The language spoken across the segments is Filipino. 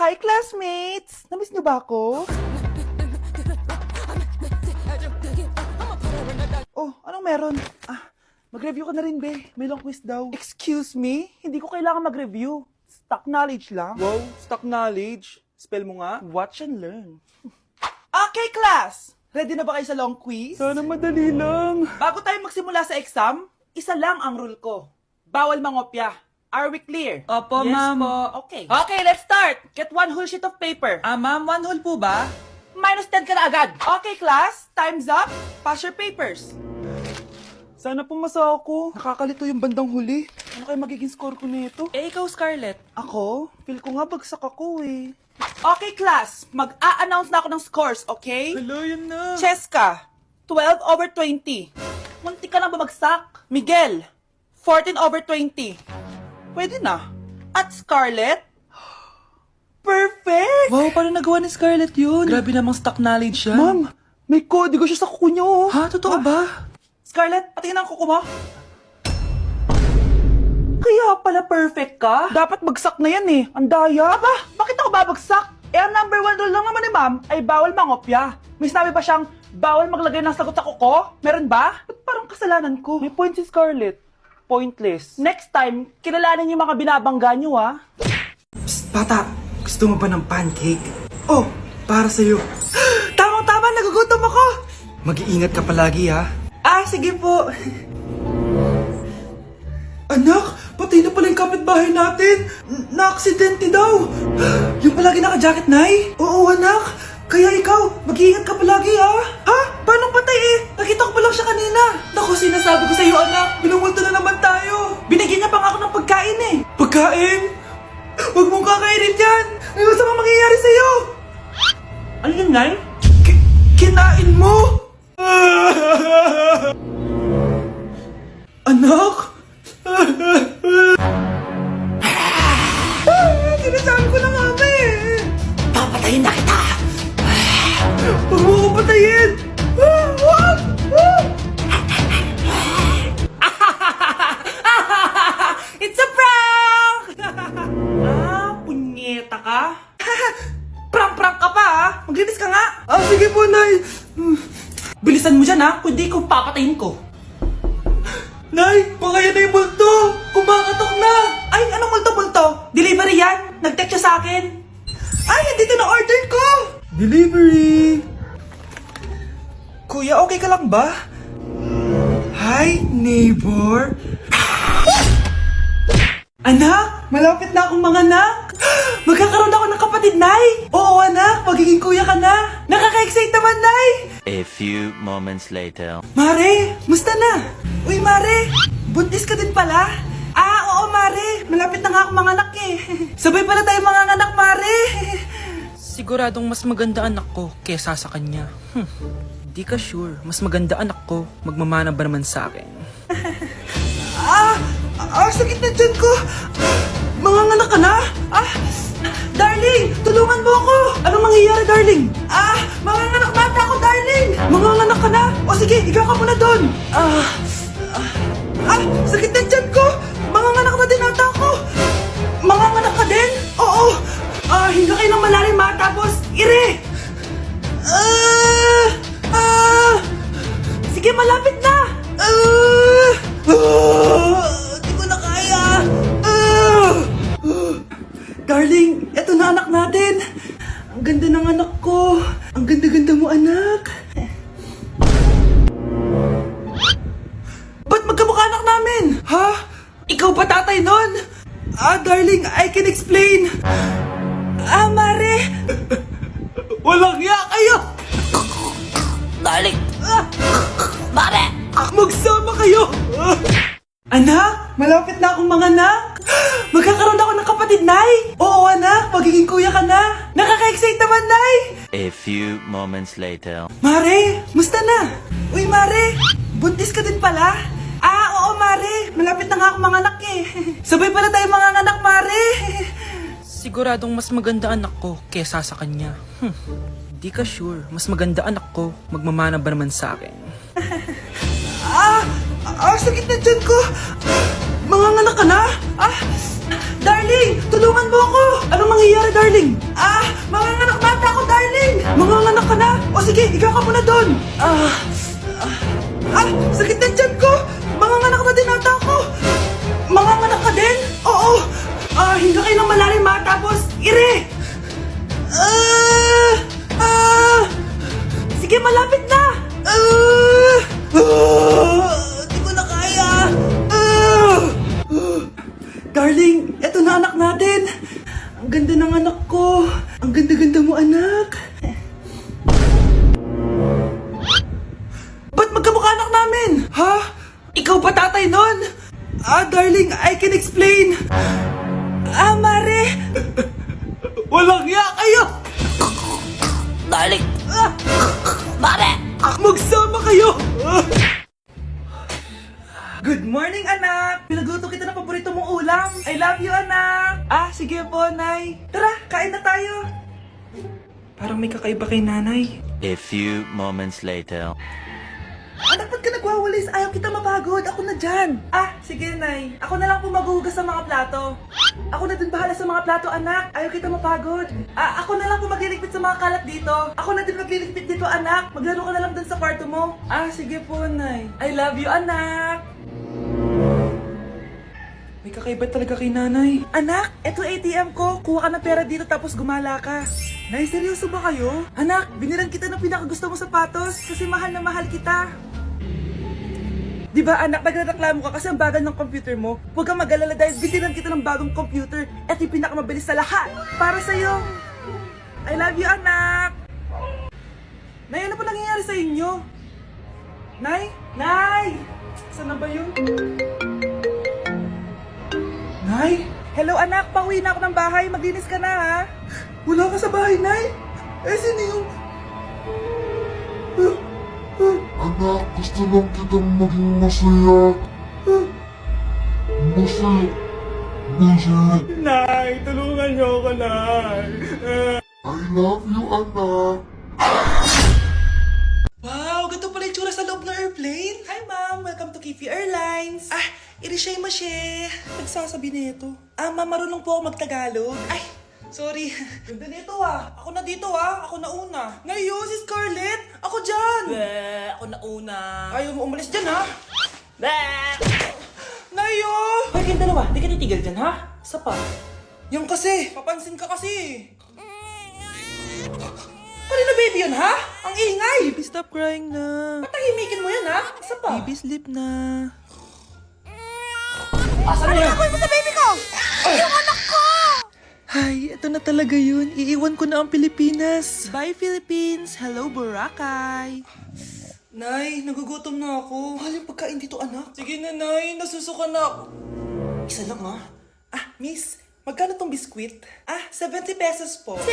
Hi, classmates! Namiss niyo ba ako? Oh, anong meron? Mag-review ka na rin, be. May long quiz daw. Excuse me? Hindi ko kailangan mag-review. Stock knowledge lang. Wow, stock knowledge. Spell mo nga. Watch and learn. Okay, class! Ready na ba kayo sa long quiz? Sana madali lang. Bago tayo magsimula sa exam, isa lang ang rule ko. Bawal mangopya. Are we clear? Opo, Yes ma'am. po. Okay. Okay, let's start. Get one whole sheet of paper. Ma'am, 1 whole po ba? Minus 10 ka na agad. Okay, class. Time's up. Pass your papers. Sana pumasa ako. Nakakalito yung bandang huli. Ano kaya magiging score ko nito? Ikaw, Scarlett. Ako? Feel ko nga bagsak ako eh. Okay, class. Mag-a-announce na ako ng scores, okay? Hello, yun na. Cheska, 12/20. Munti ka lang bumagsak. Miguel, 14/20. Pwede na. At Scarlett, perfect! Wow, paano nagawa ni Scarlett yun? Grabe namang stock knowledge yan. Ma'am, may kodigo siya sa kuko niyo. Oh. Ha? Totoo ba? Scarlett, patingin ang kuko mo. Kaya pala perfect ka? Dapat bagsak na yan eh. Ang daya. Aba, bakit ako babagsak? Ang number 1 rule lang naman ni ma'am ay bawal mangopya. May sinabi ba siyang bawal maglagay ng sagot sa kuko? Meron ba? Ba't parang kasalanan ko? May point si Scarlett. Pointless. Next time, kilalanin yung mga binabangga niyo ah. Psst, bata! Gusto mo ba ng pancake? Oh, para sa'yo. Tamang-tama, nagugutom ako! Mag-iingat ka palagi, ha? Sige po. Anak, patay na pala yung kapitbahay natin! Na-aksidente daw! Yung palagi naka-jacket, Nay? Oo, anak! Kaya ikaw, mag-iingat ka palagi, ha? Ha? Paano patay eh? Nakita ko pa lang siya kanina! Naku, sinasabi ko sa'yo, anak! Binumulto na naman tayo! Binigyan niya pa nga ako ng pagkain eh! Pagkain? Huwag mong kakainin yan! May masamang mangyayari sa'yo! Ano yun, Nay? Kinain mo? Anak? Sinasabi ko na nga ba eh! Papatayin na kita! Huwag mo ko patayin! It's a prank! Punyeta ka? Prank-prank ka pa ha? Maglinis ka nga! Sige po, Nay! Bilisan mo dyan ha, kundi ko papatayin ko. Nay, baka yan na yung multo! Kumakatok na! Ay, anong multo-multo? Delivery yan? Nag-text siya sa akin. Ay, andito na order ko! Delivery! Kuya, okay ka lang ba? Hi, neighbor! Anak, malapit na akong manganak! Magkakaroon ako ng kapatid, Nay! Oo, anak, magiging kuya ka na! Nakaka-excite naman, Nay! A few moments later. Mare, musta na? Uy, Mare, buntis ka din pala? Oo, Mare, malapit na nga akong manganak eh. Sabay pala tayo manganganak, Mare. Siguradong mas maganda anak ko kesa sa kanya. Di ka sure. Mas maganda anak ko. Magmamana ba naman sa akin? Sakit na dyan ko. Manganganak ka na? Darling, tulungan mo ako. Anong mangyayari, darling? Manganganak mata ako, darling. Manganganak ka na? O sige, ikaw ka muna doon. Sakit na dyan ko. Manganganak na din ata ako. Manganganak ka din? Oo. Hinga kayo ng malalim ha, tapos ire. Sige, malapit na. Di ko na kaya. Darling, eto na anak natin. Ang ganda ng anak ko. Ang ganda-ganda mo, anak. Ba't magkamukha anak namin? Ha? Ikaw ba tatay nun? Darling, I can explain. Mare. Walang hiya kayo. Darling! Mare! Magsama kayo. Anak, malapit na akong manganak. Magkakaroon ako ng kapatid, Nay. Oo, anak, magiging kuya ka na. Nakaka-excite naman, Nay. A few moments later. Mare, musta na? Uy, Mare, buntis ka din pala? Oo, Mare, malapit na nga akong manganak eh. Sabay pala tayo manganganak, Mare. Siguradong mas maganda anak ko kesa sa kanya. Di ka sure. Mas maganda anak ko. Magmamana ba naman sa akin? Sakit na dyan ko. Manganganak ka na? Darling! Tulungan mo ako! Anong mangyayari, darling? Manganganak na ata ako, darling! Manganganak ka na? O sige, ikaw ka muna doon! Sakit ng tiyan ko! Manganganak na din ata ako! Manganganak ka din? Oo! Hinga kayo ng malalim ha, tapos ire! Sige, malapit na! Di ko na kaya! Darling, eto na anak natin! Ang ganda ng anak ko! Ang ganda-ganda mo, anak! Ba't magkamukha anak namin? Ha? Ikaw ba tatay nun? Darling, I can explain! Mare! Walang ya kayo! Darling! Mare! Magsama kayo! Good morning, anak! Pinagluto kita ng paborito mong ulam. I love you, anak! Sige po, Nay. Tara, kain na tayo. Parang may kakaiba kay nanay. A few moments later. Anak, ba't ka nagwawalis? Ayaw kita mapagod. Ako na dyan. Sige, Nay. Ako na lang po maghuhugas sa mga plato. Ako na din bahala sa mga plato, anak. Ayaw kita mapagod. Ako na lang po magliligpit sa mga kalat dito. Ako na din magliligpit dito, anak. Maglaro ka na lang dun sa kwarto mo. Sige po, Nay. I love you, anak. May kakaiba talaga kay nanay. Anak, eto ATM ko. Kuha ka ng pera dito tapos gumala ka. Nay, seryoso ba kayo? Anak, binilan kita ng pinakagusto mong sapatos kasi mahal na mahal kita. Di ba anak, nagreklamo ka kasi ang bagal ng computer mo? Huwag kang mag-alala dahil binilan kita ng bagong computer. Ito yung pinakamabilis sa lahat. Para sa'yo. I love you, anak. Nay, ano pa nangyayari sa inyo? Nay? Nay! Saan na ba yun? Nay? Hello anak, pauwi na ako ng bahay. Maglinis ka na ha. Wala ka sa bahay, Nay? Sino yung... Anak, gusto lang kitang maging masaya. Masaya. Nay, tulungan niyo ako, Nay. I love you, anak. Wow, ganito pala yung tsura sa loob ng airplane. Hi, Ma'am. Welcome to Kifi Airlines. Irishay mashe. Nagsasabi nito. Ma'am, marunong po ako magtagalog. Sorry. Ganda nito Ako na dito Ako na una. Ngayon, si Scarlett. Ako dyan. Ako na una. Ayaw mo umalis dyan, Bleh! Nayo! Hoy, kayong dalawa, di ka titigil dyan, ha? Isa pa. Yung kasi, papansin ka kasi. Kanina baby yun, ha? Ang ingay! Baby, stop crying na. Patahimikin mo yan, ha? Isa pa. Baby, sleep na. Asan na yan? mo sa baby ko! Ay, ito na talaga yun. Iiwan ko na ang Pilipinas. Bye, Philippines. Hello, Boracay. Nay, nagugutom na ako. Mahal yung pagkain dito, anak. Sige na, Nay. Nasusuka na ako. Isa lang, Miss, magkano tong biskwit? 70 pesos po. 70?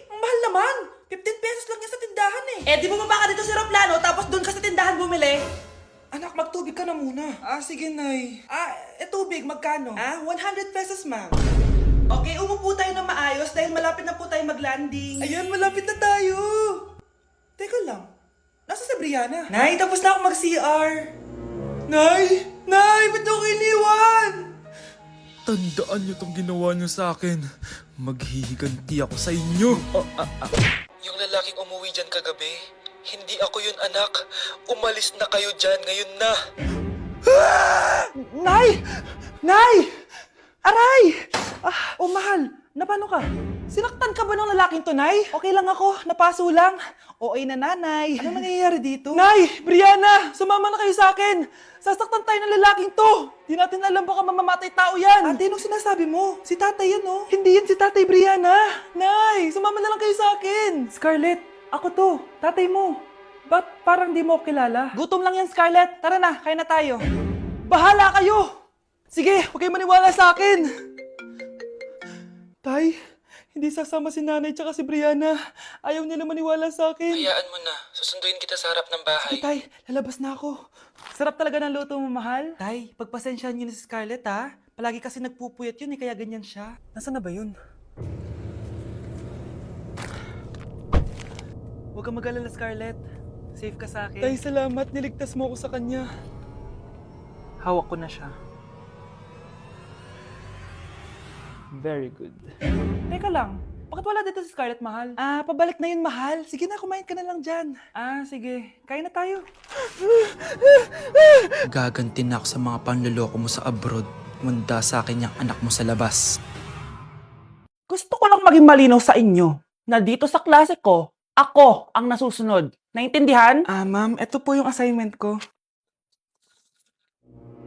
Ang mahal naman. 15 pesos lang yan sa tindahan Di bumaba ka dito sa aeroplano, tapos doon ka sa tindahan bumili. Anak, magtubig ka na muna. Sige, Nay. Tubig, magkano? 100 pesos, ma'am. Okay, umupo tayo na maayos dahil malapit na po tayo mag-landing. Ayan, malapit na tayo. Teka lang. Nasa si Brianna? Nay, tapos na ako mag-CR. Nay! Nay! Ba't ako iniwan? Tandaan niyo tong ginawa niyo sa akin. Maghihiganti ako sa inyo. Yung lalaking umuwi dyan kagabi, hindi ako yun anak. Umalis na kayo dyan ngayon na. Nay! Nay! Aray! Mahal. Napano ka? Sinaktan ka ba ng lalaking to, Nay? Okay lang ako. Napaso lang. Okay na, Nanay. Ano nangyayari dito? Nay! Brianna! Sumama na kayo sa akin! Sasaktan tayo ng lalaking to! Di natin alam baka mamamatay tao yan! Ate, anong sinasabi mo? Si tatay yan, oh. Hindi yan si tatay, Brianna! Nay! Sumama na lang kayo sa akin! Scarlett, ako to. Tatay mo. Ba't parang di mo ako kilala? Gutom lang yan, Scarlett. Tara na, kain na tayo. Bahala kayo! Sige, huwag kayo maniwala sa akin! Tay, hindi sasama si nanay tsaka si Brianna. Ayaw nila maniwala sa akin. Hayaan mo na. Susunduin kita sa harap ng bahay. Sige, Tay, lalabas na ako. Sarap talaga ng luto mo, mahal. Tay, pagpasensyahan niyo na si Scarlett, ha? Palagi kasi nagpupuyat yun, kaya ganyan siya. Nasaan na ba yun? Huwag kang mag-alala, Scarlett. Safe ka sa akin. Tay, salamat. Niligtas mo ako sa kanya. Hawak ko na siya. Very good. Teka lang, bakit wala dito si Scarlett, mahal? Ah, pabalik na yun, mahal. Sige na, kumain ka na lang dyan. Ah, sige. Kain na tayo. Gaganti na ako sa mga panloloko mo sa abroad. Manda sa akin yung anak mo sa labas. Gusto ko lang maging malinaw sa inyo na dito sa klase ko, ako ang nasusunod. Naintindihan? Ah, ma'am, ito po yung assignment ko.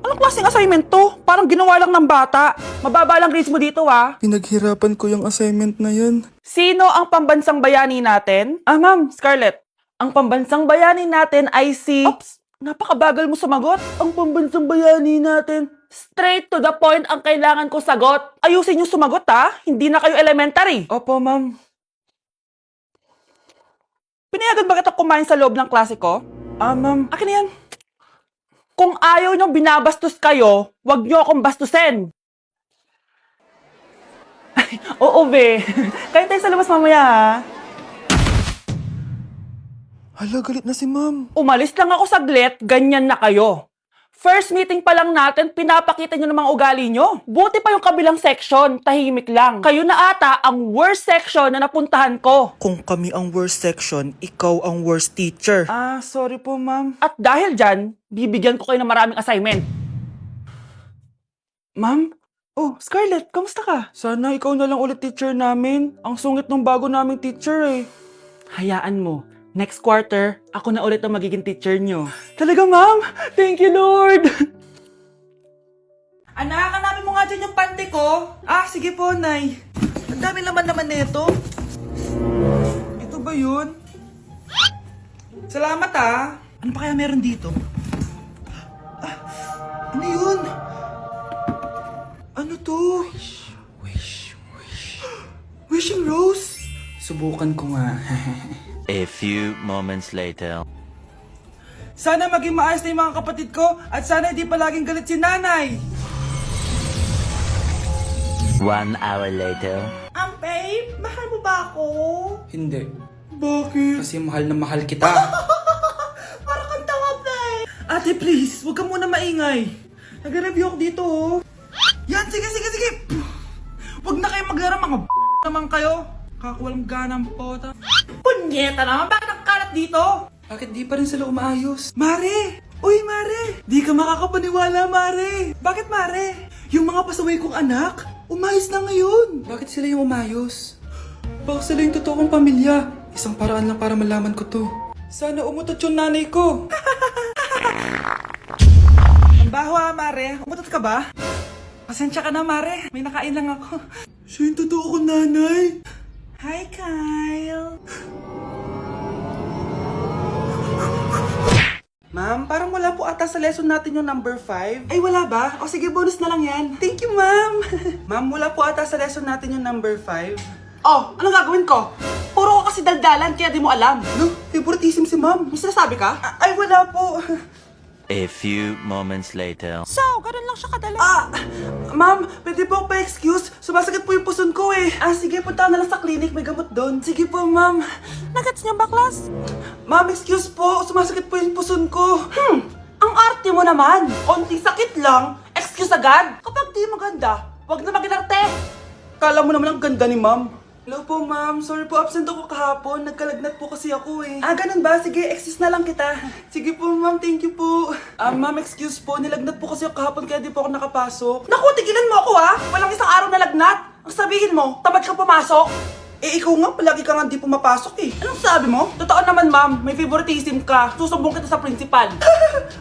Anong klaseng assignment to? Parang ginawa lang ng bata. Mababa lang grades mo dito, ah. Pinaghirapan ko yung assignment na yan. Sino ang pambansang bayani natin? Ah, ma'am, Scarlett. Ang pambansang bayani natin ay si... Oops! Napakabagal mo sumagot. Ang pambansang bayani natin. Straight to the point ang kailangan ko sagot. Ayusin yung sumagot, ha? Hindi na kayo elementary. Opo, ma'am. Pinayagan ba kita kumain sa loob ng klase ko? Ah, ma'am. Akin na yan. Kung ayaw niyong binabastos kayo, wag niyo akong bastusin. Ay, oo, be. Kain tayo sa labas mamaya, ha? Hala, galit na si ma'am. Umalis lang ako saglit, ganyan na kayo. First meeting pa lang natin, pinapakita nyo ng mga ugali nyo. Buti pa yung kabilang section, tahimik lang. Kayo na ata ang worst section na napuntahan ko. Kung kami ang worst section, ikaw ang worst teacher. Ah, sorry po, ma'am. At dahil dyan, bibigyan ko kayo ng maraming assignment. Ma'am? Oh, Scarlett, kamusta ka? Sana ikaw na lang ulit teacher namin. Ang sungit ng bago naming teacher eh. Hayaan mo. Next quarter, ako na ulit ang magiging teacher nyo. Talaga, ma'am? Thank you, Lord! Anak, hanapin mo nga dyan yung pante ko. Ah, sige po, Nay. Ang dami naman nito. Ito ba yun? Salamat, ah. Ano pa kaya meron dito? Ano yun? Ano to? Wishing Rose? Subukan ko nga. A few moments later. Sana maging maayos na yung mga kapatid ko at sana hindi palaging galit si nanay. 1 hour later. Babe, mahal mo ba ako? Hindi. Bakit? Kasi mahal na mahal kita. Parang kang tanga, babe. Ate, please, huwag ka muna maingay. Nag-review ako dito, oh. Yan, sige. Huwag na kayo maglaro, mga naman kayo. Kakawalang ganang pota. Punyeta naman, bakit nakakalat dito? Bakit di pa rin sila umaayos? Mare! Uy, Mare! Di ka makakapaniwala, Mare! Bakit, Mare? Yung mga pasaway kong anak, umayos na ngayon. Bakit sila yung umayos? Baka sila yung totoong pamilya. Isang paraan lang para malaman ko to. Sana umutot yung nanay ko. Ang baho, Mare. Umutot ka ba? Pasensya ka na, Mare. May nakain lang ako. Siya yung totoo kong nanay. Hi, Kyle. Ma'am, parang wala po ata sa lesson natin yung number 5. Ay, wala ba? O sige, bonus na lang yan. Thank you, ma'am. Ma'am, wala po ata sa lesson natin yung number 5. Oh, anong gagawin ko? Puro ko kasi daldalan, kaya di mo alam. No, favoritism si ma'am. May sinasabi ka? Ay, wala po. A few moments later. So, ganun lang siya kadali. Ah, ma'am, pwede po pa-excuse? Sumasakit po yung puson ko eh. Ah, sige, punta na lang sa clinic. May gamot doon. Sige po, ma'am. Nagets niyo ba, class? Ma'am, excuse po. Sumasakit po yung puson ko. Ang arte mo naman. Konting sakit lang. Excuse agad. Kapag di maganda, wag na mag-inarte. Kala mo naman ang ganda ni ma'am. Hello po, ma'am. Sorry po, absent ako kahapon. Nagkalagnat po kasi ako eh. Ah, ganun ba? Sige, excuse na lang kita. Sige po, ma'am. Thank you po. Ah, ma'am, excuse po. Nilagnat po kasi ako kahapon kaya di po ako nakapasok. Naku, tigilan mo ako ha! Walang isang araw na lagnat. Ang sabihin mo, tamad kang pumasok. Eh, ikaw nga, palagi ka nga di pumapasok eh. Anong sabi mo? Totoo naman, ma'am. May favoritism ka. Susumbong kita sa principal.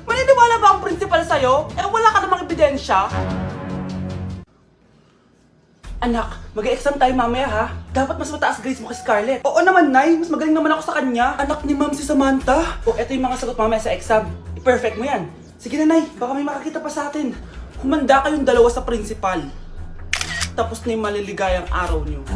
Maniniwala ba ang principal sa'yo? Eh, wala ka namang ebidensya. Anak, mag-exam tayo mamaya ha. Dapat mas mataas grades mo kay Scarlett. Oo naman, Nay. Mas magaling naman ako sa kanya. Anak ni ma'am si Samantha. O, eto yung mga sagot mamaya sa exam. I-perfect mo yan. Sige na, Nay. Baka may makakita pa sa atin. Humanda kayong dalawa sa principal. Tapos na yung maliligayang araw niyo.